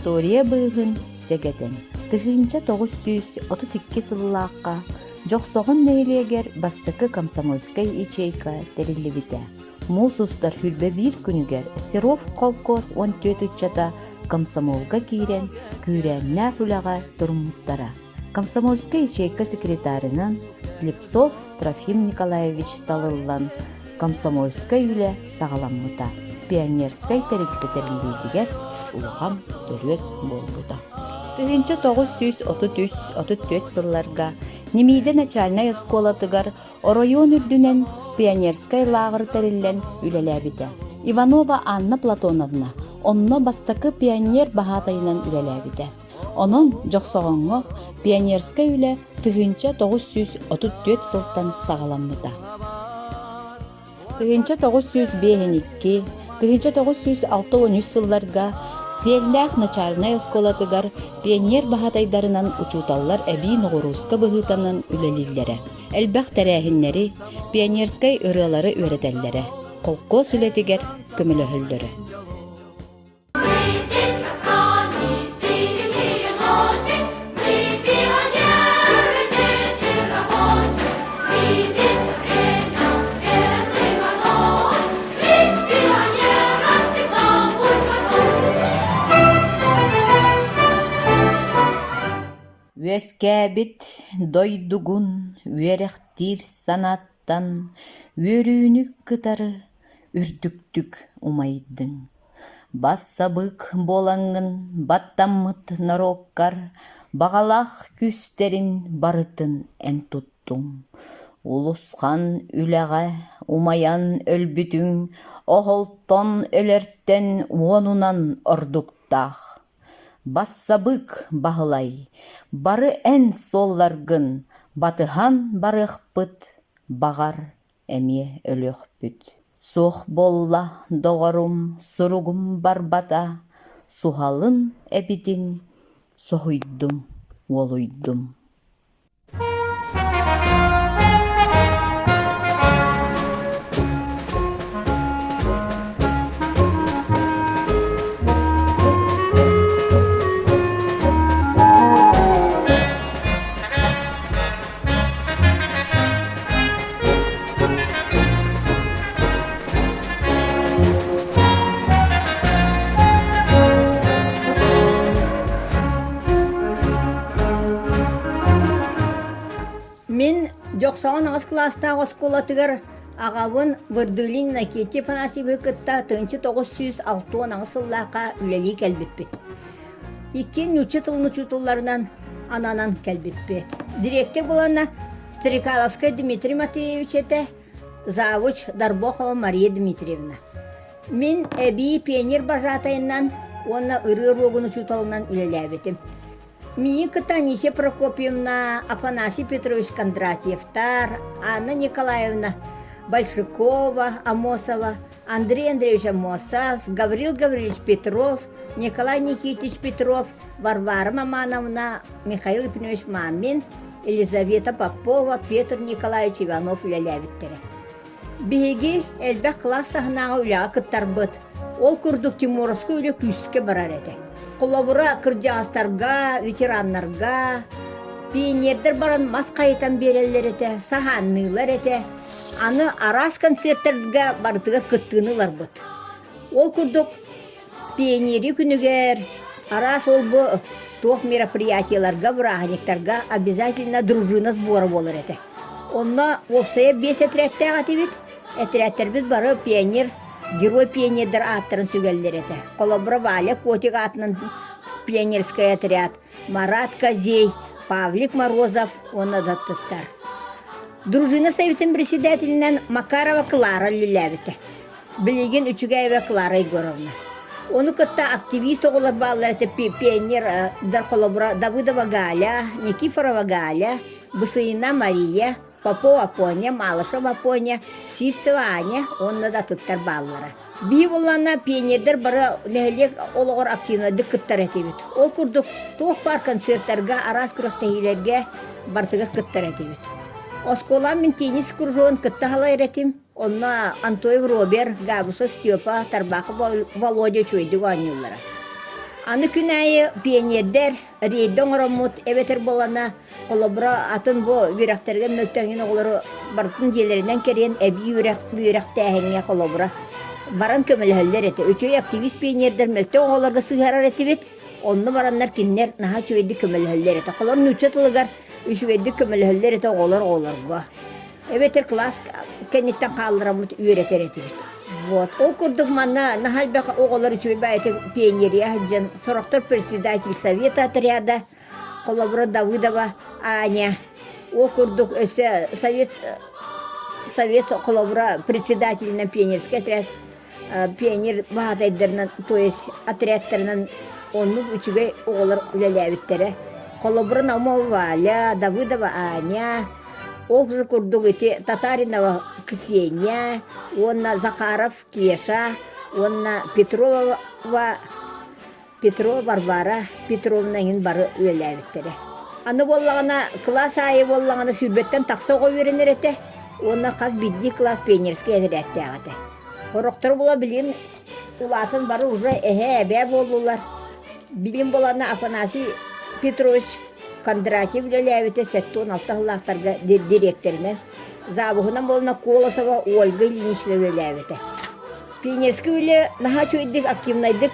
история быыгын сегеден. Тыгынча 932 сыллааққа жоқсоғын нейлегер бастықы комсомольскай ячейка терилибите. Мусустар хүлбе бир күнігер Серов колкос 14 чата комсомолга кирен күрәннә хүләға турмуттара. Комсомольская ячейка секретарынан Слепцов Трофим Николаевич талыллан комсомольская үле сағаламмыта. Пионерскай терилдигер улған төрөт болбуда. 1933 сылларга Немейде начальная сколатыгар район үрдүнен пионерскай лагыр териллен үлеләбите. Иванова Анна Платоновна онно бастакы пионер бахатайынан үлеләбите. Онон жоқсоғонго пионерскай үле 1934 сылтан сағаламмыта. 1952 1963 сылларга Селлях начальная сколатыгар пионер бахатайдарынан учуталлар әби Ногоруска быһытанын үлелилләре. Әлбәх тәрәһиннәре пионерскай ырылары өретәлләре. Колкос үлетигер көмөлөһөлләре. Өскәбит дойдугун үерехтир санаттан өрүүнүк кытары үрдүктүк умайдың. Бассабык болаңын баттаммыт нароккар бағалақ күстерин барытын ән туттың. Улусқан үләға умаян өлбүтүң оғылттон өлерттен уонунан ордуктақ. Бассабык бағылай, бары ән солларгын, батыхан барықпыт, бағар әме өлөқпүт. Соқ болла доғарум, сұругум барбата, сухалын әбитін, соғуйдым, олуйдым. Мен жоқсаған ағыз кластағы сколатығыр ағавын Вырдылин Накетте Панасибы кытта 1906 ағыз сыллақа үлелі кәлбетпет. Икен нучытыларынан ананан кәлбетпет. Директор боланна Стрекаловская Дмитрий Матвеевич ете, завуч Дарбохова Мария Дмитриевна. Мен әбей пионер бажатайынан, онна ыры рогыны чуталынан үлелі әбетім. Мии Катанисе Прокопьевна, Афанасий Петрович Кондратьевтар, Анна Николаевна Большакова, Амосова, Андрей Андреевич Амосов, Гаврил Гаврилович Петров, Николай Никитич Петров, Варвара Мамановна, Михаил Ипинович Мамин, Елизавета Попова, Петр Николаевич Иванов үлеләбеттері. Беги әлбәк кластағынағы үләға кыттарбыт, ол күрдік Тимуровскі үлі күйіске барар еді. Қолабыра кыржағыстарға, ветеранларға, пионердер баран мас қайтан берелер еті, сағаннылар еті, аны арас концерттерге бардыға күттігінылар бұд. Ол күрдік пионери күнігер, арас ол бұ тоқ мероприятияларға, бұрағынектарға обязательно дружина сбора болар еті. Онна опсая 5 әтірәтті ағаты бет, әтірәттер бары пионер, герой пионердер аттарын сүгелдер еті. Қолабыра Валя Котик атының пионерская отряд, Марат Козей, Павлик Морозов, оны даттыттар. Дружина советин председателінен Макарова Клара Люлявите, Білеген Үчігаева Клара Егоровна. Оны кытта активист оғылар балар еті пионер қолабыра Давыдова Галя, Никифорова Галя, Бысыина Мария, Попова Поня, Малышева Поня, Сивцева Аня, онна да кыттар баллары. Бей болана пионердер бары нәлек олығыр активнады кыттар әтебет. Ол күрдік тоқ бар концерттарға, арас күріқтәйілерге бартыға кыттар әтебет. Оскола мен теннис кружон кытта халай ретим, онна Антоев Робер, Габуса Степа, Тарбақы Володя чойды ғанюлары. Аны күнайы пионердер рейдон оромут эветер болана колобра атын бу бирактерге мөлтөңүн оголору бартын жерлеринен керен эби бирак тәһеңе колобра баран көмөлһөллөр эте үчөй активист пионердер мөлтөң оголорго сыгарар этибит онну бараннар киннер наха чөйди көмөлһөллөр эте колор нучатылыгар үчөйди көмөлһөллөр эте оголорго эветер класс кенеттен калдырамут үйретер этибит. Вот, ол курдук манна нахальбака оголор үчөй баэте пионерия хаджан сороктор председатель совета отряда Колобра Давыдова Аня. Ол курдук өсө совет Колобра председателина пионерский отряд пионер баатайдырынан, то есть отрядтарынан оннук үчүгэй оголор үлелээбиттере. Колобра Наумова Валя, Давыдова Аня, ол же курдук эти Татаринова Ксения, онна Захаров Кеша, онна Петрова Варвара Петровнаңын бары үлелээбиттере. Аны боллагана класс айы боллагана сүрбеттен таксого үйренер эте. Онна каз бидди класс пионерский отрядтагы. Хороктор була билин улатын бары уже бе болулар. Билин болана Афанасий Петрович Кондратьев үлелээбите 16 ыллактарга директоринен. Забыгынан болна Колосова Ольга Ильинична үлелээбите. Пионерский үле наха чөйдик активнайдык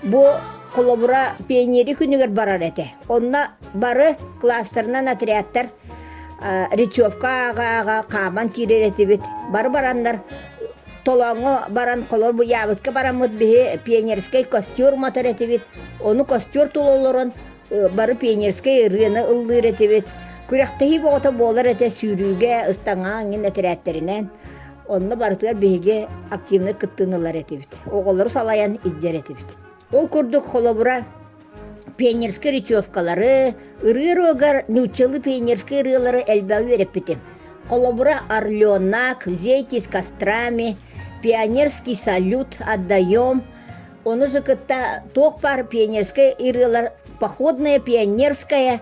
бу колобура пионери күнігер барар эте. Онна бары класстарынан отрядтар речевка ага каман кирер этибит. Бары барандар толоңо баран колор бу ябытка барамыт бихи пионерский костюр матар этибит. Оны костюр тулолорон бары пионерский рыны ыллыр этибит. Күрәктәһи боғыта болар эте сүйрүүгә ыстаңа аңын отрядтарынан. Онна барытыгар бихиге активны кыттынылар этибит. Оголор салаян иджер этибит. Ол курдук холобура пионерский речевкалары, ырырогар нучылы пионерский рылары элбәу вереппетим. Холобура орленок, зейтис кострами, пионерский салют отдаем. Оны же кытта тох пар пионерская рылар, походная пионерская,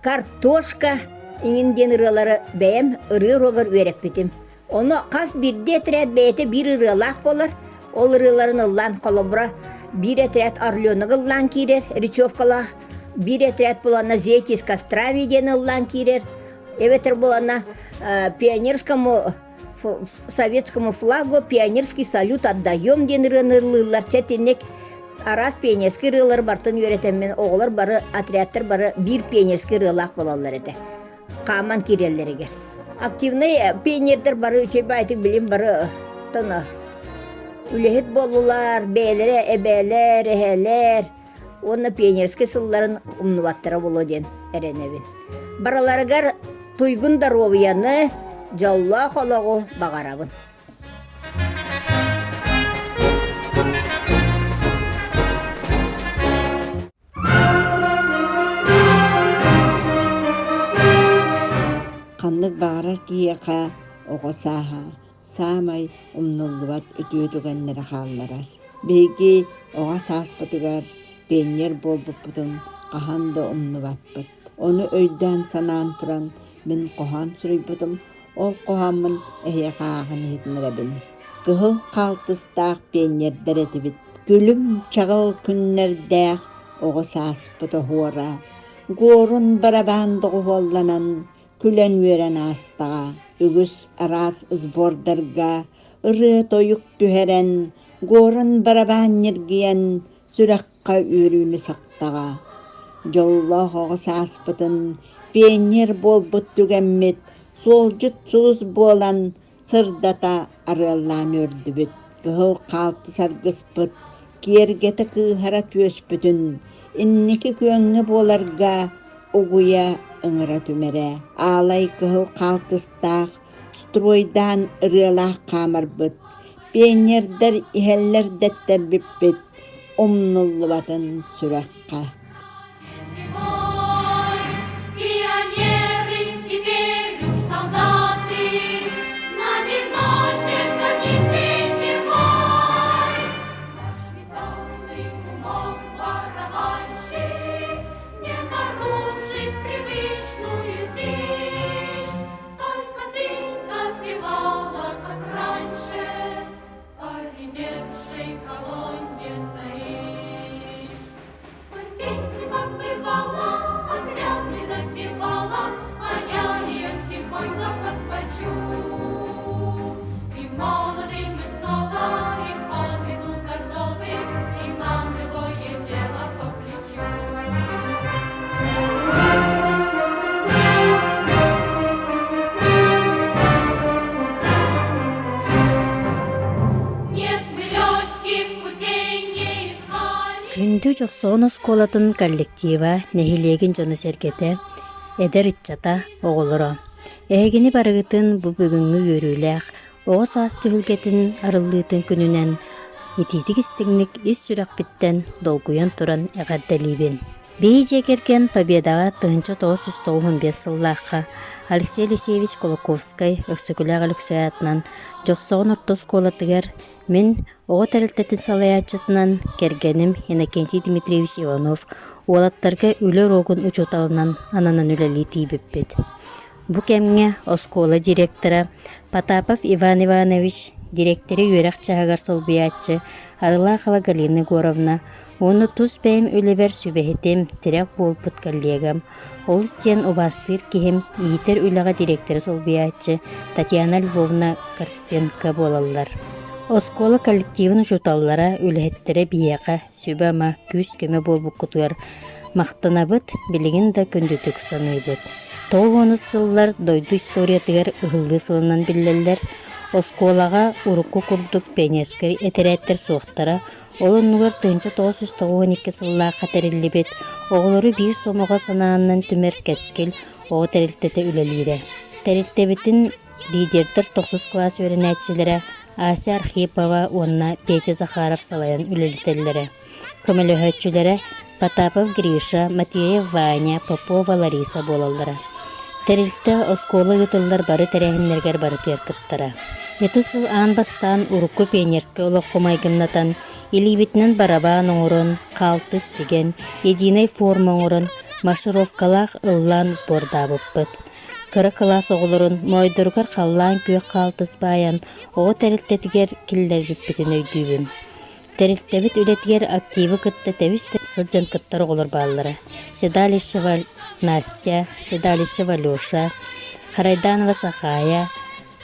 картошка, иңинден рылары бәем ырырогар вереппетим. Оны қас бирде отряд бәйте бир рылақ болар, ол рыларын ыллан холобура bir отряд орленок ыллан кирер, речевкалах, bir отряд булана зейтис кострави ден ыллан кирер, эветер булана пионерскому советскому флагу пионерский салют отдаем ден рылар четенек арас пионерский рылар бартын үйретеммен оғылар бары отрядтар бары bir пионерский рылақ болалар эте. Каман киреллерегер. Активный пионердер бары үчей байтык билим бары тына. Үлехет болулар, бәйлері, әбәлер, әхәлер, оны пионерский сылларын умнуваттыра болу ден әренебін. Бараларығар туйгун даровияны жалла қолағу бағарабын. Қанлық бағарар кияқа оғысаға. Самай умнуллубат өтүөтүгэннери хаалларар. Беги оға сааспатыгар пионер болбуппутун қахан да умнубаппыт. Оны өйден санаан туран мен қохан сүрүйбутум, ол қоханмын эхе қағын етініребін. Кыхыл қалтыстақ пионердер етібіт. Гүлім чағыл күннердәқ оғы сааспыты хуара. Горун барабандығы болланан күлен верен астаға. Үгіс арас ызбордарға, ыры тойық түхерен, горын барабан нергиен, сүраққа үйрүүні сақтаға. Жоллах оғыс аспытын, пионер болбыт түгенмет, сол жүт сұлыс болан, сырдата арылан өрдібіт. Кығыл қалты саргыспыт, кергеті кыхара төспүтін, иннекі көңі боларға, угуя ыңыра түмере. Алай кығыл қалтыстақ, стройдан ырылақ қамырбыт. Пионердер ихеллер деттер біппет, умнуллы батын сүраққа. Күндү жоксон осколатын коллектива нехилегин жону сергете эдер итчата оголоро. Эгини барыгытын бу бүгүнгү өрүлэх ого саас түһүлгетин арыллыытын күнүнен ититик истигник ис сүрак биттен долгуян туран эгерделибин. Бейже керген победага 1995 сыллаакка Алексей Алексеевич Колоковский өксөкүлээх өлүксөятынан жоксоон орто сколатыгар мен ого терилтетин салаячытынан кергеним Иннокентий Дмитриевич Иванов уолаттарга үлөр огун учуталынан ананан үлели тийбиппит. Бу кемге оскола директора Потапов Иван Иванович, директори үйрәк чагагар солбиячы Арылахова Галина Егоровна, оны туз бәйім үлебер сүбәхетем тирәк болпут коллегам, ол стен обастыр кихем иетер үләға директори солбиячы Татьяна Львовна Карпенко болалар. Оскола коллективын жуталлара үләһеттере бияқа сүбәма күз көмө болбук кутуар мақтанабыт билигин да көндүтүк саныйбыт. Тоғонус сыллар дойду историятыгар ыһыллы сылынан биллеллер, осколага урукку курдук пионерскер этереттер суохтара, олоннугар 1992 сыллаакка териллибит, оголору бир сомого санааннан түмер кескил, ого терилтете үлелире. Терилтебитин лидердер 9 класс өренәтчилere Ася Архипова, онна Петя Захаров салаян үлелителлere. Көмөлөһөтчүлere Потапов Гриша, Матеев Ваня, Попова Лариса болаллара. Терилте оскола гытыллар бары терәһиннергер бары теркыттара. Етысыл аан бастан урукку пионерская олоққумайгыннатан, илибитнен барабаан оңорон, қалтыс деген, единой форма оңорон, маршировкалақ ыллан сбордабыппыт. Кыры класс оғылырын мойдыргар қаллан күйек қалтыс баян, оғы терилтетігер киллер биппитин өйдүүбүн. Терилтебит үлетигер активы кытта тевисте сылжан кыттар оғылыр баллары. Седалищева Настя, Седалищева Леша, Харайданова Сахая,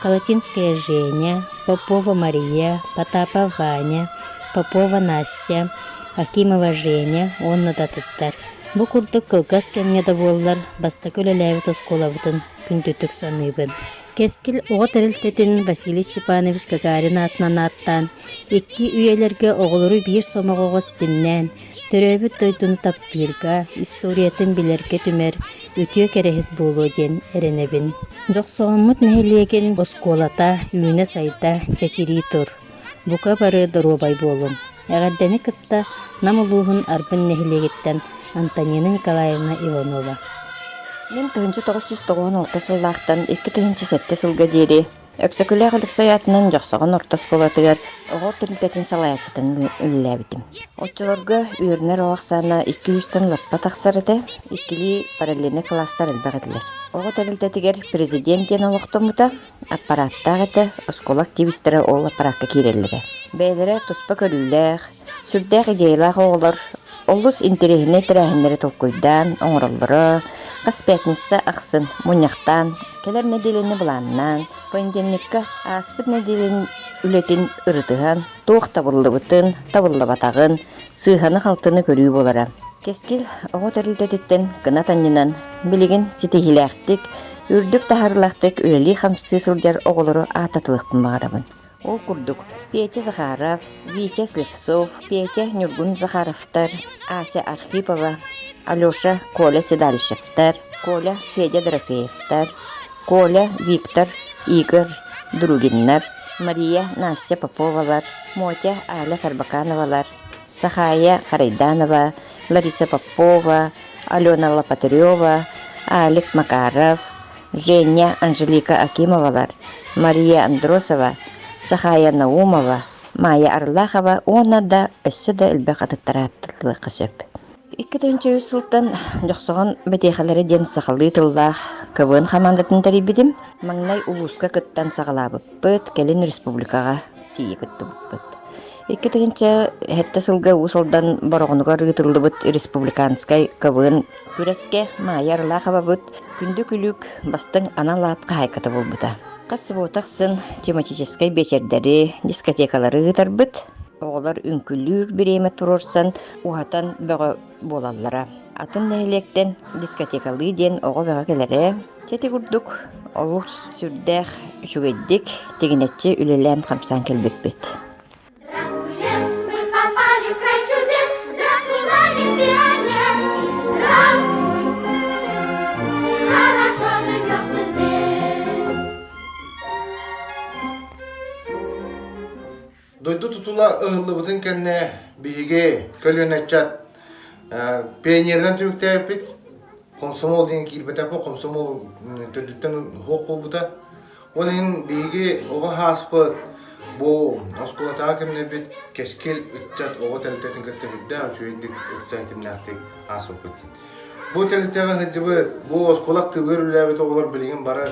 Колотинская Женя, Попова Мария, Потапова Ваня, Попова Настя, Акимова Женя, онна датыттар. Бу курдук кылгас кемнеде боллар, бастакы үлеләбит осколабытын күндүтүк саныйбын. Кескил ого терилтетин Василий Степанович Гагарин атынан аттан, икки үйелерге оголору бир сомогого ситимнен, төрөбүт тойдуну таптырга, историятын билерге түмер, үтүө керехит болу ден эренебин. Жоксооммут нехилеген осколата, үйүнө сайта, чачири тур. Бука бары доробай болум. Эгердени кытта намулуухун арбын нехилегеттен Антонина Николаевна Иванова. Мен 1996 сыллаақтан 2007 сылга дейри өксөкүлээх өлүксөятынан жоксогон орто сколатыгар ого тирилтетин салаячытын үллээбитим. Отчолорго үйөрнөр оаксана 200-тан лаппа тахсарыты, иккили параллельный класстар элбэгетилер. Ого тирилтетигер президент ден олоктомута, аппараттаагыты оскола активистері ол аппаратка киреллере. Бәйлері туспа көрүллээх, сүрдээх идеялаах оголор, олус интерехине тирээхиннери толкуйдан, оңороллары, Кас пятница ақсын мұняқтан, келер неделені бұланнан, понедельникка аспыт неделен үлетін ұрытыған, тоқ табыллыбытын, табыллыбатағын, сыйханы қалтыны көрүү болара. Кескил оғы тәрілдететтен кына таннынан, білеген сетихиләқтік, үрдік тахарлақтық үлелі қамсы сылдар оғылыры ататылықпын бағарабын. Ол күрдік Петя Захаров, Витя Слевцов, Петя Нюргун Захаровтар, Ася Архипова, Алеша Коля Седалищевтар, Коля Федя Дорофеевтар, Коля Виктор Игорь Другиннар, Мария Настя Поповалар, Мотя Аля Харбакановалар, Сахая Харайданова, Лариса Попова, Алена Лопатырева, Алик Макаров, Женя Анжелика Акимовалар, Мария Андросова, Сахая Наумова, Майя Арлахова, она да өссі да үлбәк атыттараттылы қысөп. 2000 сылтан жоксогон бетехалары ден сахалы тыллах КВН командатын тарибидим. Маңнай улуска кыттан сагалабыппыт, келин республикага тие кыттыбыппыт. 2000 хетте сылга усалдан борогонугар ытылдыбыт республиканскай КВН күреске Майя Арлахова күндү күлүк бастың аналаатка хайката болбута. Кас ботаксын тематическай бечердери, дискотекалары ытарбыт. Оғылар үнкүлүр биреме турорсан, ухатан бөгі болаллара. Атын нәйлектен дискотекалы ден оғы бөгі келері. Тети күрдік, олық сүрдәқ жүгеддік, тегінетче үлелән қамсан келбекбет. Здравствуй, лес, мы попали в край чудес. дойду тутула ыллыбытын кенне биге көлөнөчат пионерден түмүктәпит комсомол деген кирбетапы комсомол төдүттен хок болбута onun biги ого хаспы бу осколатаа кемне бит кескил үтчат ого телтетин көттөгүдө чөйдүк сайтымнактык асып көттү бу телтега хыдыбы бу осколак төгөрүлөбүт оголор билген бара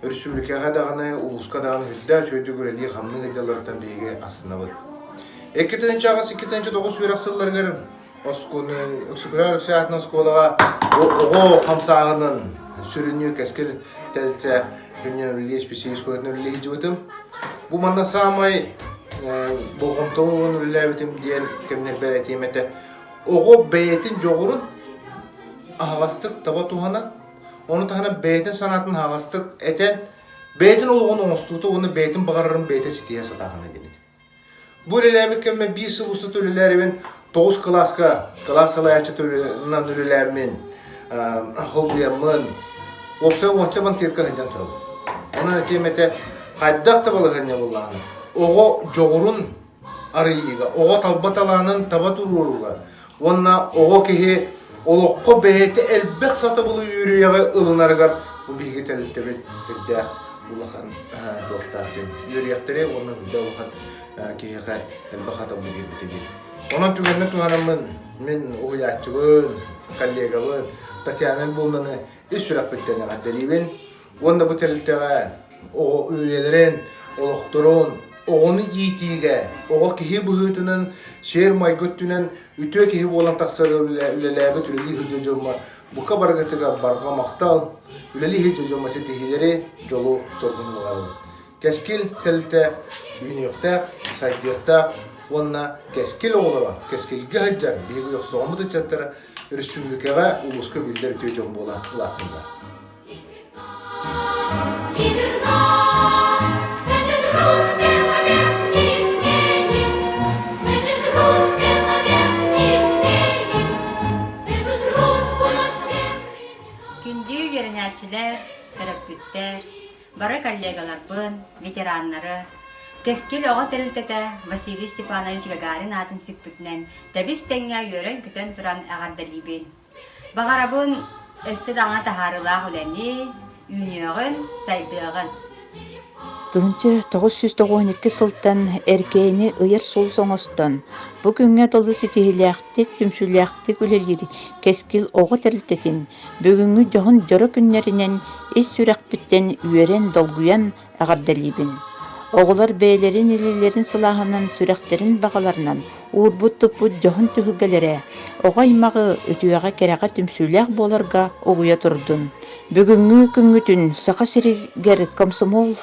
республикага даганы улуска даганы хыдда чөйдүк өрели хамны гыдалардан биги асынабыт 2-9 сүйраксылларгар осконы өксүкүрөр саатын осколага ого хамсагынын сүрүнү кескил телте Günün spesifik konuları lejivtim. Bu manda samay boğumtoğun ürlebitim diyen kemner belirtiyemete. Oğu beyetin joğurun ağastık taba tuhana. Onu tahana beyetin sanatın ağastık eten beyetin oluğunu onstuğutu onu beyetin bağırırın beyete sitiye satağına gelir. Bu ürlebik kemme bir yıl usta ürlerin 9 klaska açı ürlerinden ürlerimin hobiyamın opsa ban terka hıcan turalı. Onun etimete kaydakta balığanya bullağını. Oğu joğurun arıyıga, oğu talbatalanın tabatururga. Onna oğu kehi oluqqa behete elbek sata bulu yürüyağı ılınargar. Bu bilgi telitebet hüdde ulağın dostağın. Yürüyaktırı onun hüdde ulağın kehi elbek sata bulu yürüyübetegi. Onun tügenine tuhanımın, min oğuyatçıgın, kallegavın, Tatyana'nın bulunanı iş sürak bittene kaddelibin. Onda bu telitege o üyelerin, oluqturun, oğunu yitiğe, oğu kehi buhutının şehir maygöttünen ütü kehi olan taksarı ülelebet üleli hıcıcılma. Bu kabargıtıga barga maqtal, üleli hıcıcılması tehileri jolu sorgunu olardı. Keskil telite üyünüyüktağ, saytıyıktağ, onna keskil oğulara, keskilge hıccar, bihi yoxsoğumu da çattara, Respublikaga uluska bildir tüyecek bola ulatında. Күндүү вернячилер, терапевттер, бары коллегаларбын, ветераннары, Кескил оға тәрілтеті Василий Степанович Гагарин атын сүкпүтінен тәбіс тәңе үйерен күтен тұран ағардалибен. Бағарабын өссі даңа тахарылақ үләні, үйнеғын, сайдығын. 1992 сылтан эркейни ыйыр сул соңостон бүгүнгө долу ситихилээхтик түмсүлээхтик үлелири кескил ого терилтетин бүгүнгү жохон жоро күннеринен ис сүрәкпиттен үйерен долгуян агардалибин. Оғылар бәйлерин илилерин сылағынан сүрәктерин бағаларынан уурбут туппут жохон түхүгелере оға имағы өтүяға кераға түмсүләк боларга оғуя турдун. Бүгүнгү күнгүтүн сақа сиригер комсомол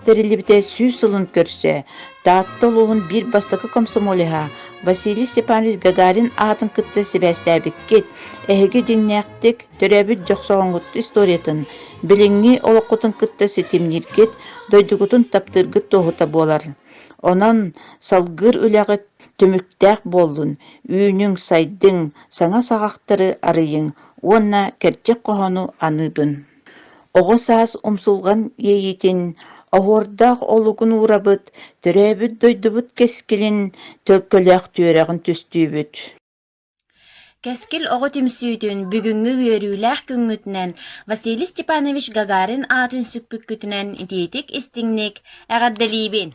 терилибите сүүс сылын көрсө, таатты олуғын бир бастакы комсомолиха Василий Степанович Гагарин атын кытты себәстәбиккет, эһиги диңнәктик төрәбит жоқсоғыңгут историятын, билиңги олоққутын кытты сетимниргет, дойдугутун таптыргыт тоғыта болар. Онан салгыр үләғі төмүктәк болдун, үйнүң сайдың, саңа сағақтары арыйың, онна кәрчек қоғану аныбын. Оғы саас умсулған ейетін, Оғордақ олугун урабыт, төрәбіт дойдубут кескилин төлкөләк түйерәғін түстүйбіт. Кескил оғы түмсүйдін бүгүнгү үйөрүүләк күнгүтінен Василий Степанович Гагарин атын сүкпүккүтінен диетик истиңник әғаддалибин.